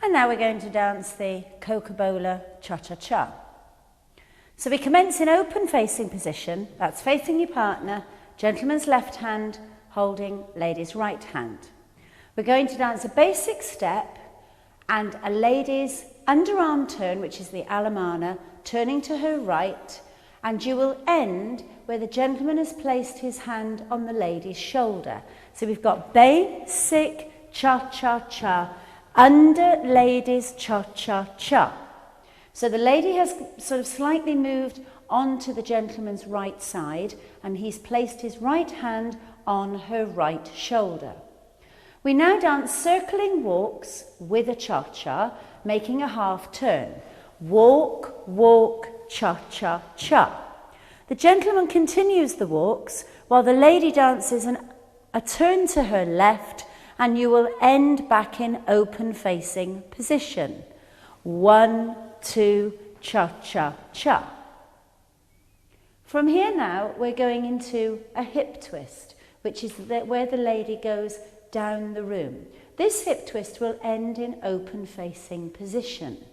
And now we're going to dance the Coco Bola Cha Cha Cha. So we commence in open facing position, that's facing your partner, gentleman's left hand holding lady's right hand. We're going to dance a basic step and a lady's underarm turn, which is the alemana, turning to her right, and you will end where the gentleman has placed his hand on the lady's shoulder. So we've got basic cha-cha-cha, under lady's cha-cha-cha. So the lady has sort of slightly moved onto the gentleman's right side, and he's placed his right hand on her right shoulder. We now dance circling walks with a cha-cha, making a half turn. Walk, walk, cha-cha-cha. The gentleman continues the walks while the lady dances a turn to her left, and you will end back in open facing position. 1, 2, cha-cha-cha. From here now, we're going into a hip twist, which is where the lady goes down the room. This hip twist will end in open facing position.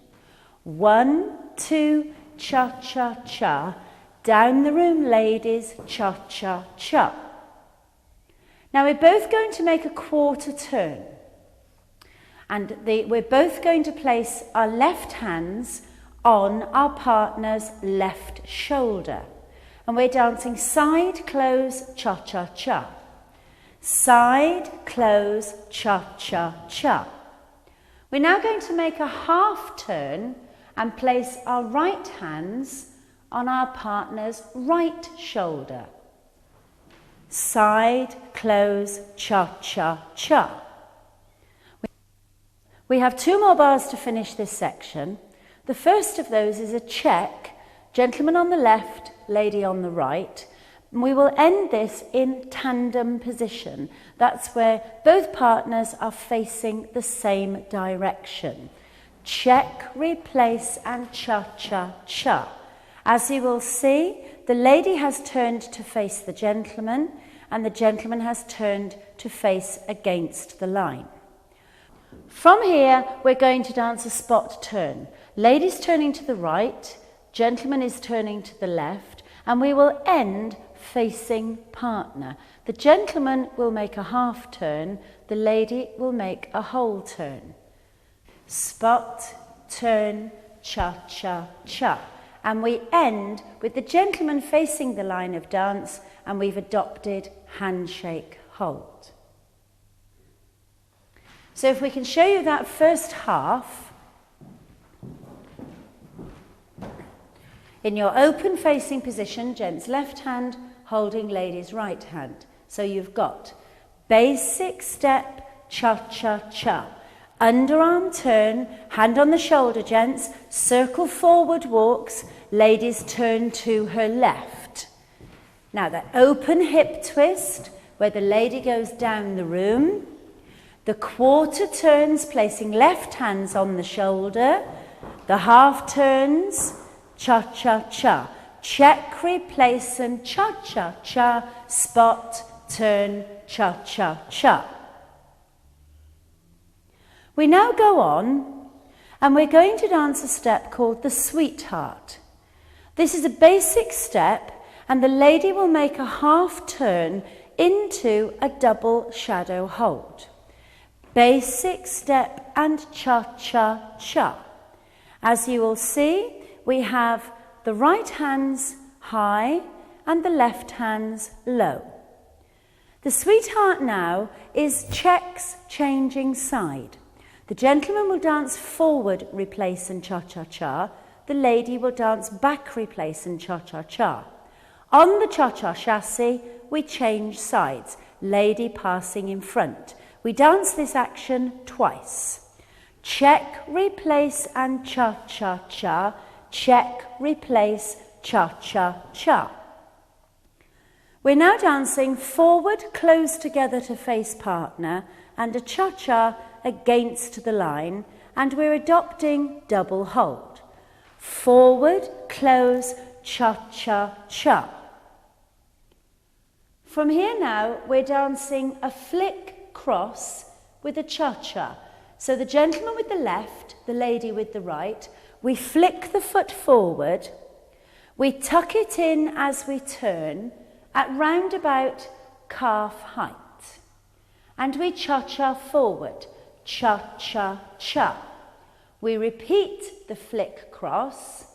1, 2, cha-cha-cha. Down the room, ladies, cha-cha-cha. Now we're both going to make a quarter turn. And we're both going to place our left hands on our partner's left shoulder. And we're dancing side, close, cha-cha-cha. Side, close, cha-cha-cha. We're now going to make a half turn and place our right hands on our partner's right shoulder. Side, close, cha-cha-cha. We have 2 more bars to finish this section. The first of those is a check, gentleman on the left, lady on the right. And we will end this in tandem position. That's where both partners are facing the same direction. Check, replace, and cha-cha-cha. As you will see, the lady has turned to face the gentleman, and the gentleman has turned to face against the line. From here, we're going to dance a spot turn. Lady's turning to the right, gentleman is turning to the left, and we will end facing partner. The gentleman will make a half turn, the lady will make a whole turn. Spot, turn, cha-cha-cha. And we end with the gentleman facing the line of dance, and we've adopted handshake hold. So if we can show you that first half, in your open facing position, gents left hand holding lady's right hand. So you've got basic step, cha-cha-cha. Underarm turn, hand on the shoulder, gents, circle forward walks, ladies turn to her left. Now the open hip twist, where the lady goes down the room. The quarter turns, placing left hands on the shoulder. The half turns, cha-cha-cha. Check, replace, and cha-cha-cha. Spot, turn, cha-cha-cha. We now go on, and we're going to dance a step called the sweetheart. This is a basic step, and the lady will make a half turn into a double shadow hold. Basic step and cha-cha-cha. As you will see, we have the right hands high and the left hands low. The sweetheart now is checks changing side. The gentleman will dance forward, replace, and cha-cha-cha. The lady will dance back, replace, and cha-cha-cha. On the cha-cha chassis, we change sides, lady passing in front. We dance this action twice. Check, replace, and cha-cha-cha. Check, replace, cha-cha-cha. We're now dancing forward, close together to face partner, and a cha-cha against the line, and we're adopting double hold. Forward, close, cha-cha-cha. From here now, we're dancing a flick cross with a cha-cha. So the gentleman with the left, the lady with the right, we flick the foot forward, we tuck it in as we turn at round about calf height. And we cha-cha forward, cha-cha-cha. We repeat the flick, cross,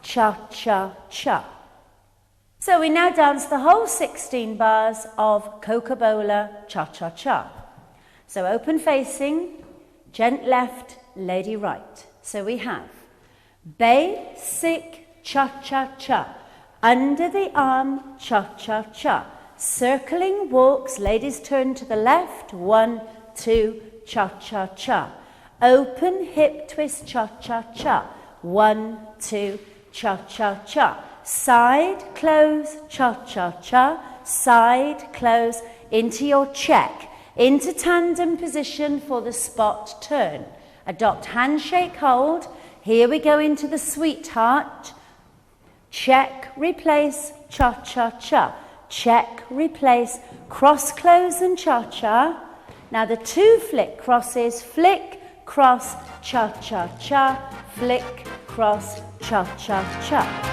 cha-cha-cha. So we now dance the whole 16 bars of Coco Bola Cha Cha Cha. So open facing, gent left, lady right. So we have basic cha-cha-cha, under the arm cha-cha-cha, circling walks, ladies turn to the left, 1, 2, cha-cha-cha. Open hip twist cha-cha-cha, 1, 2, cha-cha-cha. Side close cha-cha-cha, side close into your check, into tandem position for the spot turn. Adopt handshake hold. Here we go into the sweetheart. Check, replace, cha-cha-cha. Check, replace, cross, close and cha-cha. Now the 2 flick crosses, flick, cross, cha-cha-cha, flick, cross, cha-cha-cha.